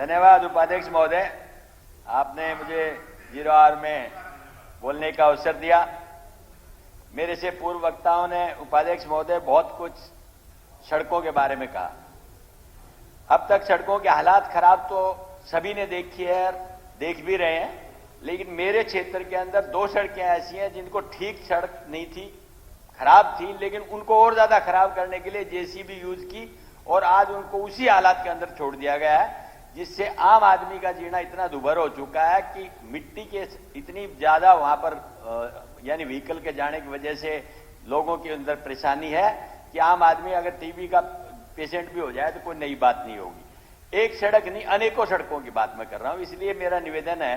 धन्यवाद उपाध्यक्ष महोदय, आपने मुझे 0 आवर में बोलने का अवसर दिया। मेरे से पूर्व वक्ताओं ने उपाध्यक्ष महोदय बहुत कुछ सड़कों के बारे में कहा। अब तक सड़कों के हालात खराब तो सभी ने देखी है और देख भी रहे हैं, लेकिन मेरे क्षेत्र के अंदर 2 सड़कें ऐसी हैं जिनको ठीक सड़क नहीं थी, खराब थी, लेकिन उनको और ज्यादा खराब करने के लिए जेसीबी यूज की और आज उनको उसी हालात के अंदर छोड़ दिया गया है, जिससे आम आदमी का जीना इतना दुभर हो चुका है कि मिट्टी के इतनी ज्यादा वहां पर यानी व्हीकल के जाने की वजह से लोगों के अंदर परेशानी है कि आम आदमी अगर टीबी का पेशेंट भी हो जाए तो कोई नई बात नहीं होगी। एक सड़क नहीं, अनेकों सड़कों की बात मैं कर रहा हूं। इसलिए मेरा निवेदन है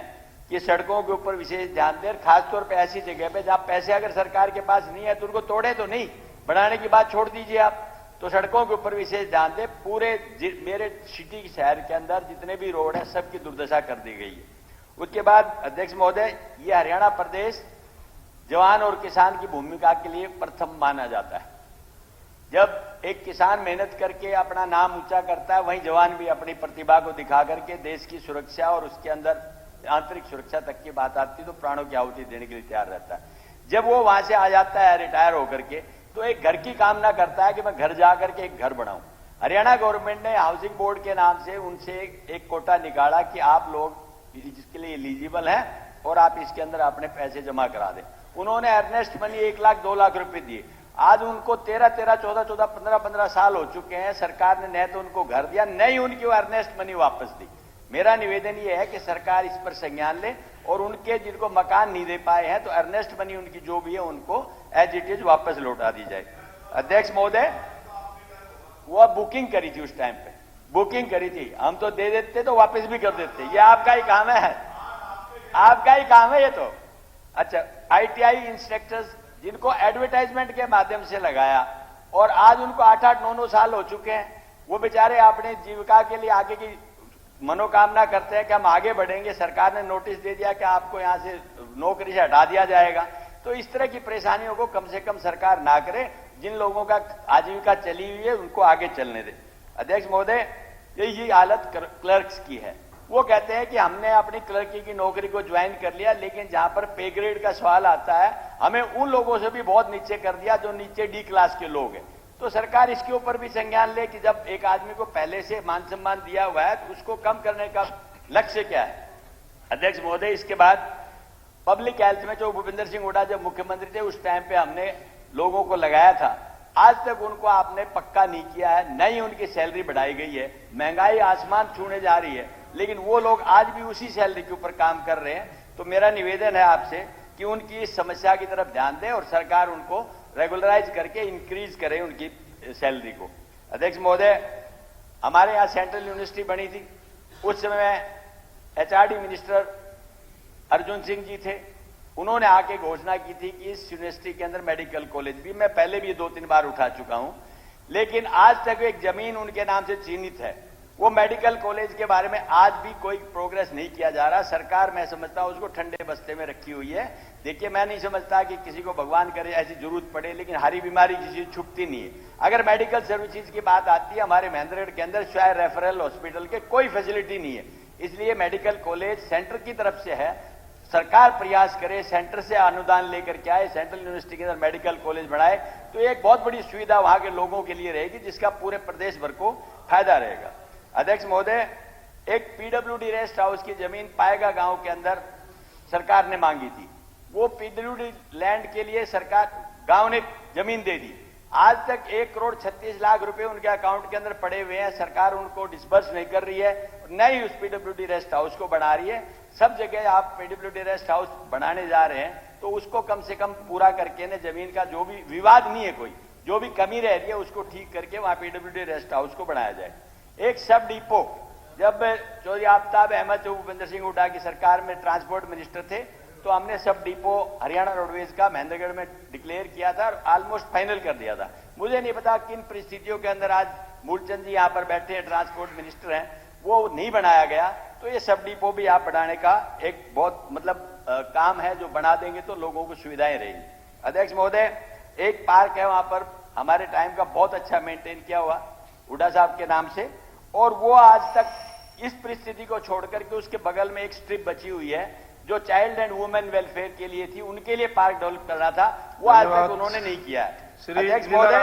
कि सड़कों के ऊपर विशेष ध्यान दें, खासतौर पर ऐसी जगह पे जहां पैसे अगर सरकार के पास नहीं है तो उनको तोड़े तो नहीं, बनाने की बात छोड़ दीजिए आप, तो सड़कों के ऊपर विशेष ध्यान दें। पूरे मेरे सिटी शहर के अंदर जितने भी रोड है सबकी दुर्दशा कर दी गई है। उसके बाद अध्यक्ष महोदय, ये हरियाणा प्रदेश जवान और किसान की भूमिका के लिए प्रथम माना जाता है। जब एक किसान मेहनत करके अपना नाम ऊंचा करता है, वहीं जवान भी अपनी प्रतिभा को दिखा करके देश की सुरक्षा और उसके अंदर आंतरिक सुरक्षा तक की बात आती है तो प्राणों की आहुति देने के लिए तैयार रहता है। जब वो वहां से आ जाता है रिटायर होकर के, तो एक घर की कामना करता है कि मैं घर जाकर के एक घर बनाऊं। हरियाणा गवर्नमेंट ने हाउसिंग बोर्ड के नाम से उनसे एक कोटा निकाला कि आप लोग इसके लिए एलिजिबल हैं और आप इसके अंदर अपने पैसे जमा करा दें। उन्होंने अर्नेस्ट मनी 1 लाख 2 लाख रुपए दिए। आज उनको 13-13, 14-14, 15-15 साल हो चुके हैं। सरकार ने न तो उनको घर दिया, न ही उनकी अर्नेस्ट मनी वापस दी। मेरा निवेदन यह है कि सरकार इस पर संज्ञान ले और उनके जिनको मकान नहीं दे पाए हैं तो अर्नेस्ट मनी उनकी जो भी है उनको एज इट इज वापस लौटा दी जाए। अध्यक्ष महोदय, वो बुकिंग करी थी, उस टाइम पे बुकिंग करी थी, हम तो दे देते तो वापस भी कर देते। ये आपका ही काम है, आपका ही काम है ये तो। अच्छा, आईटीआई इंस्ट्रक्टर्स जिनको एडवर्टाइजमेंट के माध्यम से लगाया और आज उनको 8-8, 9-9 साल हो चुके हैं, वो बेचारे अपने जीविका के लिए आगे की मनोकामना करते हैं कि हम आगे बढ़ेंगे। सरकार ने नोटिस दे दिया कि आपको यहां से नौकरी से हटा दिया जाएगा। तो इस तरह की परेशानियों को कम से कम सरकार ना करे। जिन लोगों का आजीविका चली हुई है उनको आगे चलने दे। अध्यक्ष महोदय, यही हालत क्लर्क्स की है। वो कहते हैं कि हमने अपनी क्लर्की की नौकरी को ज्वाइन कर लिया, लेकिन जहां पर पे ग्रेड का सवाल आता है हमें उन लोगों से भी बहुत नीचे कर दिया जो नीचे डी क्लास के लोग हैं। तो सरकार इसके ऊपर भी संज्ञान ले कि जब एक आदमी को पहले से मान सम्मान दिया हुआ है तो उसको कम करने का लक्ष्य क्या है। अध्यक्ष महोदय, इसके बाद पब्लिक हेल्थ में जो भूपेंद्र सिंह हुड्डा जब मुख्यमंत्री थे उस टाइम पे हमने लोगों को लगाया था, आज तक उनको आपने पक्का नहीं किया है, न ही उनकी सैलरी बढ़ाई गई है। महंगाई आसमान छूने जा रही है, लेकिन वो लोग आज भी उसी सैलरी के ऊपर काम कर रहे हैं। तो मेरा निवेदन है आपसे कि उनकी इस समस्या की तरफ ध्यान दें और सरकार उनको रेगुलराइज करके इंक्रीज करे उनकी सैलरी को। अध्यक्ष महोदय, हमारे यहां सेंट्रल यूनिवर्सिटी बनी थी, उस समय एचआरडी मिनिस्टर अर्जुन सिंह जी थे। उन्होंने आके घोषणा की थी कि इस यूनिवर्सिटी के अंदर मेडिकल कॉलेज भी, मैं पहले भी 2-3 बार उठा चुका हूं, लेकिन आज तक एक जमीन उनके नाम से चिन्हित है। वो मेडिकल कॉलेज के बारे में आज भी कोई प्रोग्रेस नहीं किया जा रहा। सरकार, मैं समझता हूं, उसको ठंडे बस्ते में रखी हुई है। देखिए, मैं नहीं समझता कि किसी को भगवान करे ऐसी जरूरत पड़े, लेकिन हरी बीमारी किसी छुपती नहीं है। अगर मेडिकल सर्विसेज की बात आती है, हमारे महेंद्रगढ़ के अंदर शायद रेफरल हॉस्पिटल के कोई फैसिलिटी नहीं है। इसलिए मेडिकल कॉलेज सेंटर की तरफ से है, सरकार प्रयास करे, सेंटर से अनुदान लेकर के आए, सेंट्रल यूनिवर्सिटी के अंदर मेडिकल कॉलेज बढ़ाए तो एक बहुत बड़ी सुविधा वहां के लोगों के लिए रहेगी, जिसका पूरे प्रदेश भर को फायदा रहेगा। अध्यक्ष महोदय, एक पीडब्ल्यूडी रेस्ट हाउस की जमीन पाएगा गांव के अंदर सरकार ने मांगी थी। वो पीडब्ल्यूडी लैंड के लिए सरकार, गांव ने जमीन दे दी। आज तक 1,36,00,000 रुपए उनके अकाउंट के अंदर पड़े हुए हैं। सरकार उनको डिस्बर्स नहीं कर रही है, न ही उस पीडब्ल्यूडी रेस्ट हाउस को बना रही है। सब जगह आप पीडब्ल्यूडी रेस्ट हाउस बनाने जा रहे हैं तो उसको कम से कम पूरा करके ने जमीन का जो भी विवाद नहीं है, कोई जो भी कमी रह रही है उसको ठीक करके वहां पीडब्ल्यूडी रेस्ट हाउस को बनाया जाए। एक सब डिपो, जब चौधरी आफ्ताब अहमद जो भूपेंद्र सिंह हुड्डा की सरकार में ट्रांसपोर्ट मिनिस्टर थे, तो हमने सब डिपो हरियाणा रोडवेज का महेंद्रगढ़ में डिक्लेयर किया था और ऑलमोस्ट फाइनल कर दिया था। मुझे नहीं पता किन परिस्थितियों के अंदर आज मूलचंद जी यहां पर बैठे हैं, ट्रांसपोर्ट मिनिस्टर हैं, वो नहीं बनाया गया। तो ये सब डिपो भी आप बढ़ाने का एक बहुत काम है, जो बना देंगे तो लोगों को सुविधाएं रहेंगी। अध्यक्ष महोदय, एक पार्क है वहां पर हमारे टाइम का बहुत अच्छा मेंटेन किया हुआ हुड्डा साहब के नाम से, और वो आज तक इस परिस्थिति को छोड़कर के उसके बगल में एक स्ट्रिप बची हुई है जो चाइल्ड एंड वुमेन वेलफेयर के लिए थी, उनके लिए पार्क डेवलप कर रहा था, वो आज तक उन्होंने नहीं किया है। अध्यक्ष महोदय,